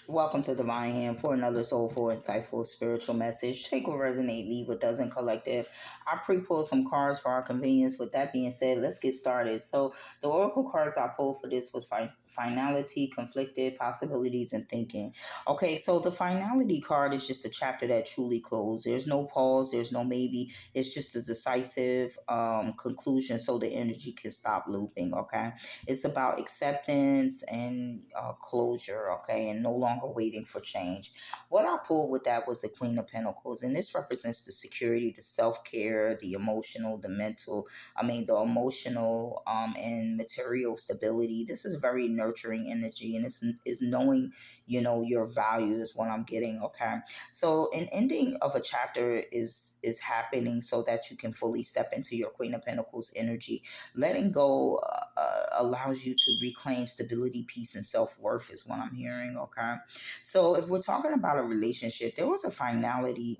Welcome to Divine Hand for another soulful, insightful, spiritual message. Take what resonate, leave what doesn't. Collective. I pre-pulled some cards for our convenience. With that being said, let's get started. So, the oracle cards I pulled for this was finality, conflicted, possibilities, and thinking. Okay, so the finality card is just a chapter that truly closed. There's no pause. There's no maybe. It's just a decisive conclusion, so the energy can stop looping. Okay, it's about acceptance and closure, okay, and no longer waiting for change. What I pulled with that was the Queen of Pentacles, and this represents the security, the self care, the emotional, the mental. The emotional and material stability. This is very nurturing energy, and it's is knowing, your value is what I'm getting. Okay, so an ending of a chapter is happening so that you can fully step into your Queen of Pentacles energy. Letting go allows you to reclaim stability, peace, and self worth, is what I'm hearing. Okay, so if we're talking about a relationship, there was a finality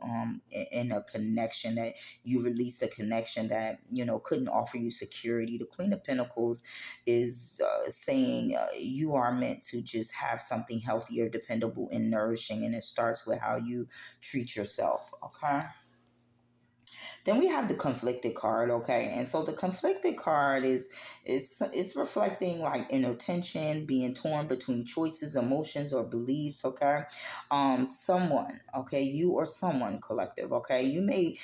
in a connection that you released, a connection that couldn't offer you security. The Queen of Pentacles is saying you are meant to just have something healthier, dependable, and nourishing, and it starts with how you treat yourself. Okay. Then we have the conflicted card, okay? And so the conflicted card is reflecting like inner tension, being torn between choices, emotions, or beliefs, okay? Someone, okay, you or someone collective, okay? You may,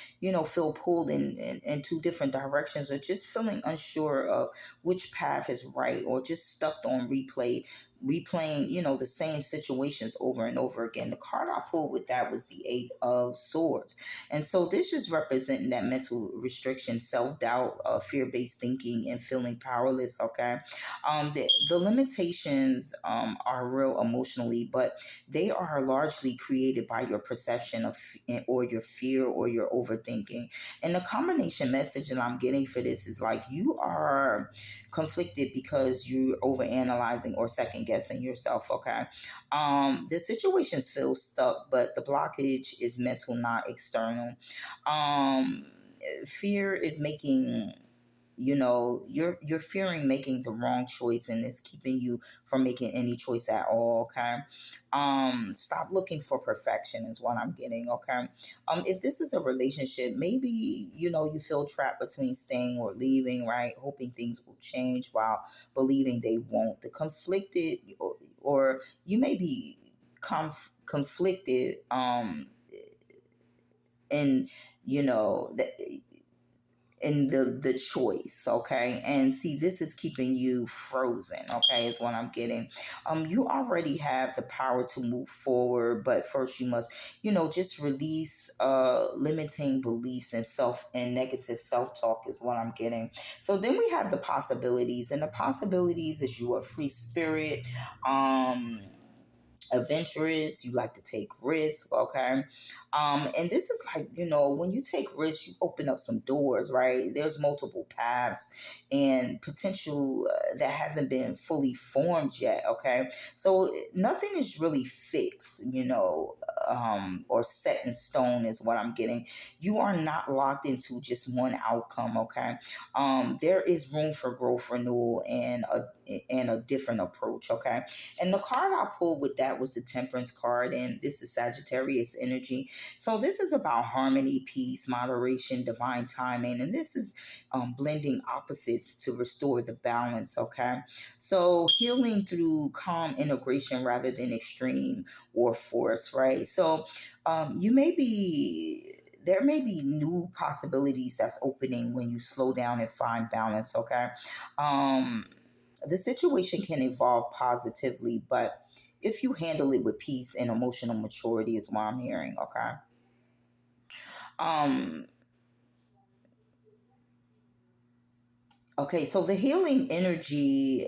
feel pulled in two different directions, or just feeling unsure of which path is right, or just stuck on replaying, the same situations over and over again. The card I pulled with that was the Eight of Swords. And so this is representing that mental restriction, self doubt, fear based thinking, and feeling powerless. Okay. The limitations are real emotionally, but they are largely created by your perception of or your fear or your overthinking. And the combination message that I'm getting for this is like you are conflicted because you're overanalyzing or second guessing yourself. Okay. The situations feel stuck, but the blockage is mental, not external. um Fear is making, you're fearing making the wrong choice, and it's keeping you from making any choice at all. Okay. Stop looking for perfection is what I'm getting. Okay. If this is a relationship, maybe you feel trapped between staying or leaving, right, hoping things will change while believing they won't. The conflicted, or you may be conflicted in, the in the choice. Okay. And see, this is keeping you frozen. Okay, is what I'm getting. You already have the power to move forward, but first you must, just release limiting beliefs and negative self-talk, is what I'm getting. So then we have the possibilities, and the possibilities is you a free spirit, adventurous, you like to take risks. Okay. And this is like, when you take risks, you open up some doors, right? There's multiple paths and potential that hasn't been fully formed yet. Okay. So nothing is really fixed, or set in stone, is what I'm getting. You are not locked into just one outcome. Okay. There is room for growth, renewal, and a different approach. Okay. And the card I pulled with that was the Temperance card, and this is Sagittarius energy. So this is about harmony, peace, moderation, divine timing, and this is blending opposites to restore the balance. Okay, so healing through calm integration rather than extreme or force. Right. So you may be. There may be new possibilities that's opening when you slow down and find balance. Okay. Um, the situation can evolve positively, but if you handle it with peace and emotional maturity, is what I'm hearing. Okay. Um, okay, so the healing energy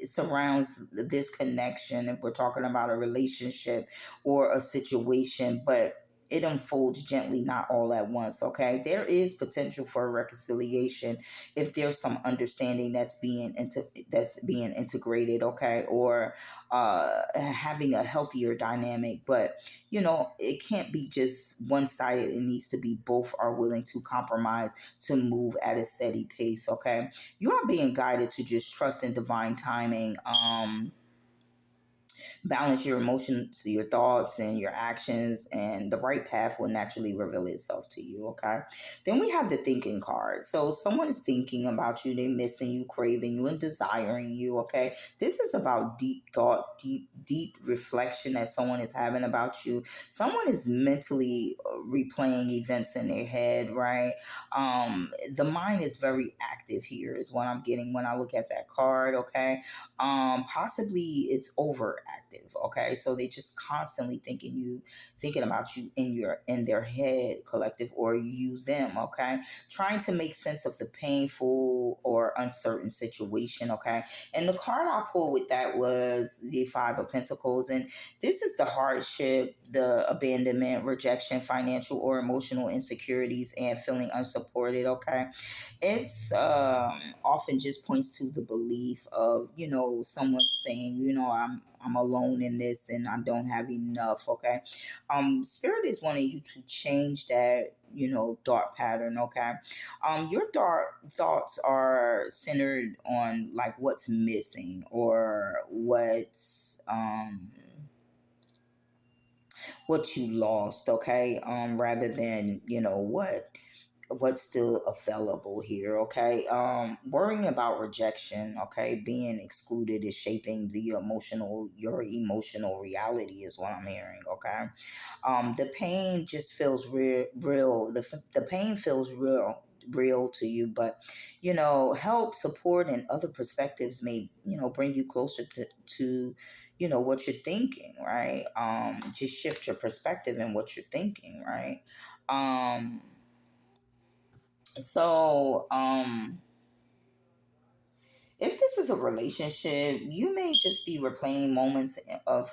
surrounds this connection, if we're talking about a relationship or a situation, but it unfolds gently, not all at once. Okay, there is potential for reconciliation if there's some understanding that's being integrated. Okay, or having a healthier dynamic, but it can't be just one sided. It needs to be both are willing to compromise to move at a steady pace. Okay, you are being guided to just trust in divine timing. Balance your emotions, your thoughts, and your actions, and the right path will naturally reveal itself to you. Okay. Then we have the thinking card. So someone is thinking about you, they're missing you, craving you, and desiring you. Okay. This is about deep thought, deep reflection that someone is having about you. Someone is mentally replaying events in their head, right? The mind is very active here, is what I'm getting when I look at that card. Okay. Possibly it's overactive. Okay, so they just constantly thinking about you in their head, collective, or you them. Okay, trying to make sense of the painful or uncertain situation. Okay, and the card I pulled with that was the Five of Pentacles, and this is the hardship, the abandonment, rejection, financial or emotional insecurities, and feeling unsupported. Okay, it's often just points to the belief of, someone saying, I'm alone in this and I don't have enough. Okay, spirit is wanting you to change that, thought pattern. Okay, your dark thoughts are centered on like what's missing or what you lost. Okay, rather than what's still available here. Okay, worrying about rejection, okay, being excluded is shaping your emotional reality, is what I'm hearing. Okay, the pain just feels real. The pain feels real to you, but help, support, and other perspectives may bring you closer to what you're thinking, right? Just shift your perspective and what you're thinking, right? um so, if this is a relationship, you may just be replaying moments of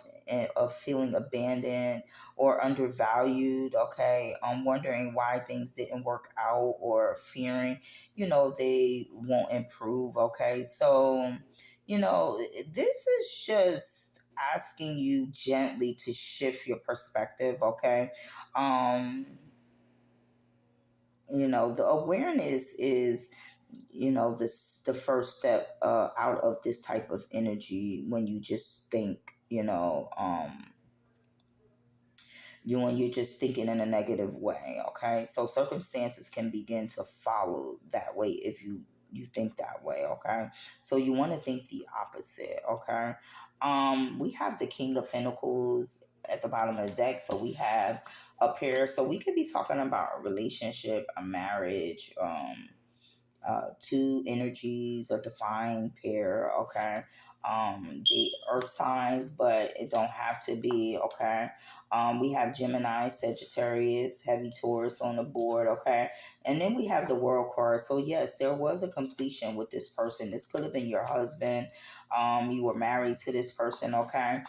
feeling abandoned or undervalued. Okay, wondering why things didn't work out or fearing, they won't improve. Okay, so you know this is just asking you gently to shift your perspective. Okay, um, the awareness is the first step out of this type of energy. When you just think, when you're just thinking in a negative way. Okay, so circumstances can begin to follow that way if you think that way. Okay, so you want to think the opposite. Okay, we have the King of Pentacles at the bottom of the deck, so we have a pair, so we could be talking about a relationship, a marriage, two energies, a divine pair. Okay, the earth signs, but it don't have to be. Okay, we have Gemini, Sagittarius, heavy Taurus on the board. Okay, and then we have the world card. So yes, there was a completion with this person. This could have been your husband. You were married to this person. Okay,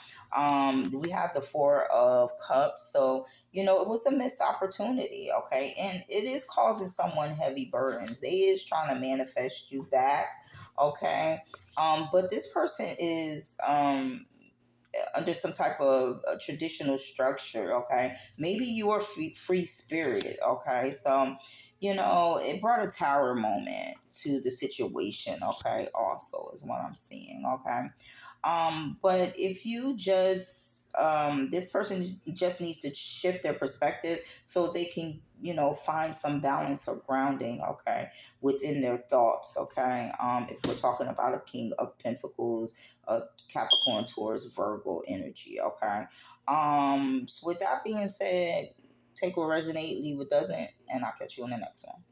we have the Four of Cups. So it was a missed opportunity. Okay, and it is causing someone heavy burdens. They is trying to manifest you back. Okay, but this person is under some type of traditional structure. Okay, maybe you are free spirit. Okay, so it brought a tower moment to the situation. Okay, also is what I'm seeing. Okay, but if you just this person just needs to shift their perspective so they can find some balance or grounding. Okay, within their thoughts. Okay, if we're talking about a King of Pentacles, a Capricorn, Taurus, Virgo energy. Okay, so with that being said, take what resonate, leave what doesn't, and I'll catch you in the next one.